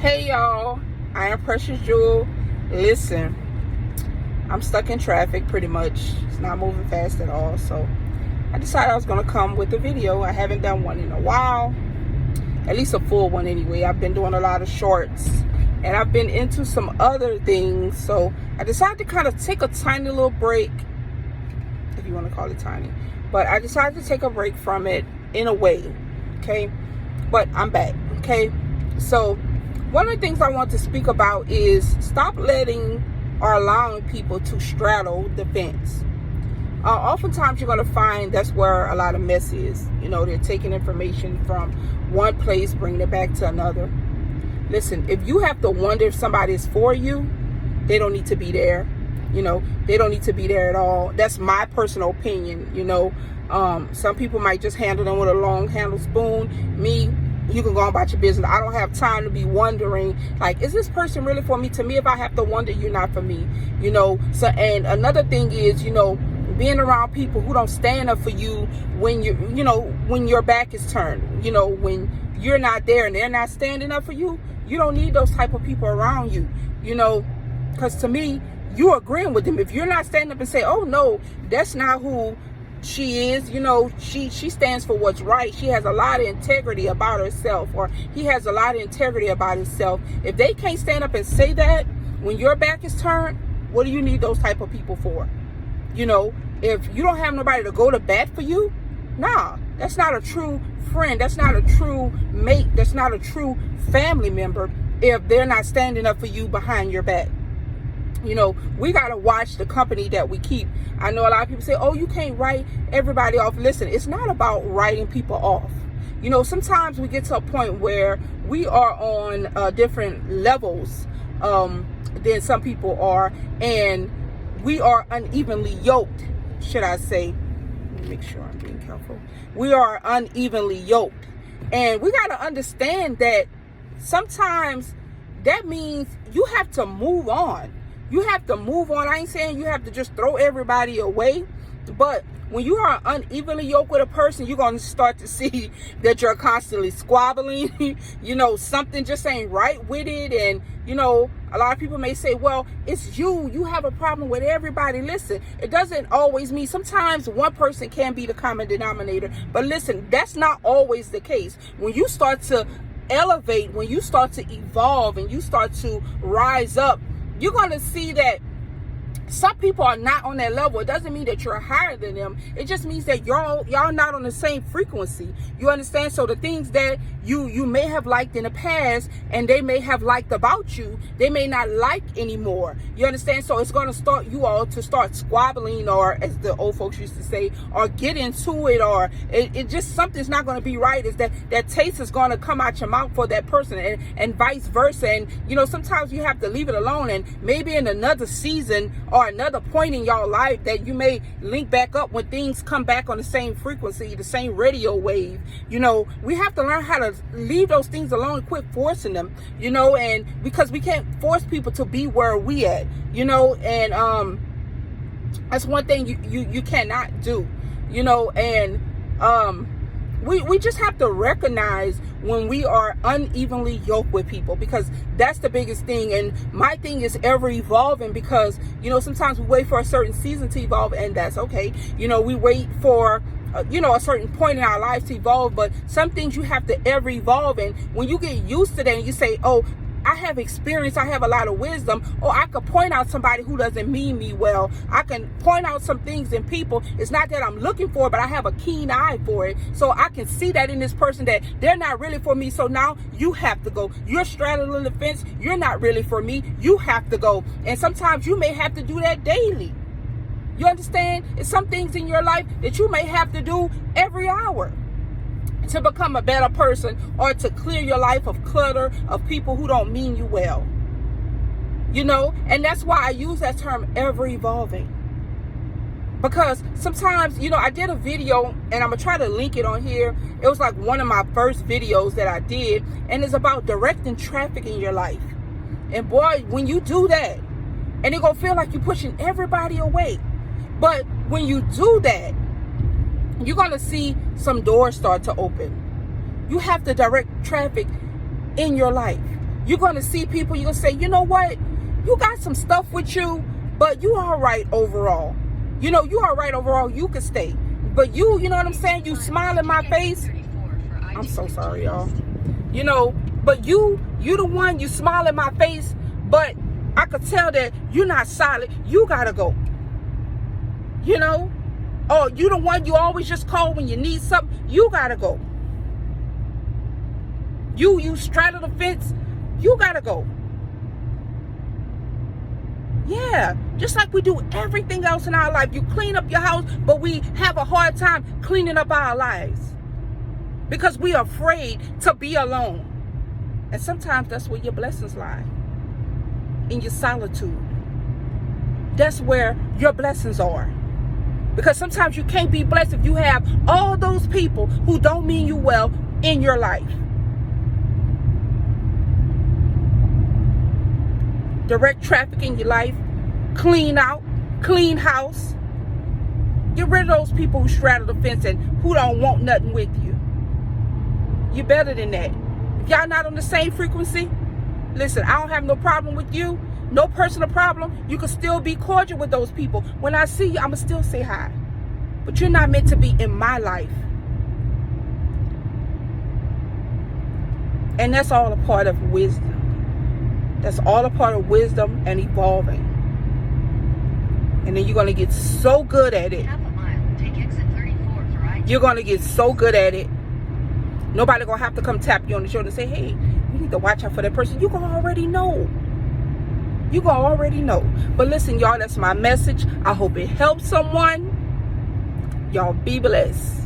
Hey y'all, I am Precious Jewel. Listen, I'm stuck in traffic pretty much. It's not moving fast at all. So I decided I was going to come with a video. I haven't done one in a while, at least a full one anyway. I've been doing a lot of shorts and I've been into some other things. So I decided to kind of take a tiny little break, if you want to call it tiny. But I decided to take a break from it in a way, okay? But I'm back, okay? So one of the things I want to speak about is stop letting or allowing people to straddle the fence. Oftentimes you're going to find that's where a lot of mess is. You know, they're taking information from one place, bringing it back to another. Listen, if you have to wonder if somebody is for you, they don't need to be there. You know, they don't need to be there at all. That's my personal opinion. You know, some people might just handle them with a long handle spoon. Me, you can go on about your business. I don't have time to be wondering, like, is this person really for me? To me, if I have to wonder, you're not for me, you know. So, and another thing is, you know, being around people who don't stand up for you when you know, when your back is turned, you know, when you're not there and they're not standing up for you, you don't need those type of people around you, you know, because to me, you're agreeing with them. If you're not standing up and say, oh no, that's not who she is, you know, she stands for what's right. She has a lot of integrity about herself, or he has a lot of integrity about himself. If they can't stand up and say that when your back is turned, what do you need those type of people for? You know, if you don't have nobody to go to bat for you, nah, that's not a true friend. That's not a true mate. That's not a true family member if they're not standing up for you behind your back. You know, we got to watch the company that we keep. I know a lot of people say, oh, you can't write everybody off. Listen, it's not about writing people off. You know, sometimes we get to a point where we are on different levels than some people are, and we are unevenly yoked, should I say. Let me make sure I'm being careful. We are unevenly yoked. And we got to understand that sometimes that means you have to move on. You have to move on. I ain't saying you have to just throw everybody away, but when you are unevenly yoked with a person, you're going to start to see that you're constantly squabbling. You know, something just ain't right with it. And, you know, a lot of people may say, well, it's you. You have a problem with everybody. Listen, it doesn't always mean. Sometimes one person can be the common denominator. But listen, that's not always the case. When you start to elevate, when you start to evolve and you start to rise up, you're going to see that some people are not on that level. It doesn't mean that you're higher than them. It just means that y'all not on the same frequency. You understand? So the things that you may have liked in the past and they may have liked about you, they may not like anymore. You understand? So it's going to start you all to start squabbling, or as the old folks used to say, or get into it, or it just, something's not going to be right. Is that taste is going to come out your mouth for that person, and vice versa. And, you know, sometimes you have to leave it alone, and maybe in another season or another point in your life that you may link back up when things come back on the same frequency, the same radio wave. You know, we have to learn how to leave those things alone and quit forcing them, you know, and because we can't force people to be where we at, you know, and that's one thing you cannot do, you know, and we just have to recognize when we are unevenly yoked with people, because that's the biggest thing. And my thing is ever evolving, because, you know, sometimes we wait for a certain season to evolve, and that's okay. You know, we wait for you know, a certain point in our lives to evolve, but some things you have to ever evolve. And when you get used to that and you say, oh, I have experience, I have a lot of wisdom, or I could point out somebody who doesn't mean me well. I can point out some things in people. It's not that I'm looking for it, but I have a keen eye for it. So I can see that in this person that they're not really for me. So now you have to go. You're straddling the fence. You're not really for me. You have to go. And sometimes you may have to do that daily. You understand? It's some things in your life that you may have to do every hour to become a better person, or to clear your life of clutter of people who don't mean you well. You know, and that's why I use that term, ever evolving. Because sometimes, you know, I did a video, and I'm going to try to link it on here. It was like one of my first videos that I did, and it's about directing traffic in your life. And boy, when you do that, and it's going to feel like you're pushing everybody away. But when you do that, you're going to see some doors start to open. You have to direct traffic in your life. You're going to see people, you're going to say, you know what? You got some stuff with you, but you all right overall. You know, you all right overall. You can stay. But you know what I'm saying? You smile in my face. I'm so sorry, y'all. You know, but you the one, you smile in my face, but I could tell that you're not solid. You got to go. You know? Oh, you the one you always just call when you need something. You got to go. You straddle the fence. You got to go. Yeah, just like we do everything else in our life. You clean up your house, but we have a hard time cleaning up our lives because we are afraid to be alone. And sometimes that's where your blessings lie, in your solitude. That's where your blessings are. Because sometimes you can't be blessed if you have all those people who don't mean you well in your life. Direct traffic in your life. Clean out. Clean house. Get rid of those people who straddle the fence and who don't want nothing with you. You're better than that. If y'all not on the same frequency, listen, I don't have no problem with you. No personal problem. You can still be cordial with those people. When I see you, I'ma still say hi. But you're not meant to be in my life. And that's all a part of wisdom. That's all a part of wisdom and evolving. And then you're going to get so good at it. You're going to get so good at it. Nobody going to have to come tap you on the shoulder and say, hey, you need to watch out for that person. You're going to already know. You're going to already know. But listen, y'all, that's my message. I hope it helps someone. Y'all be blessed.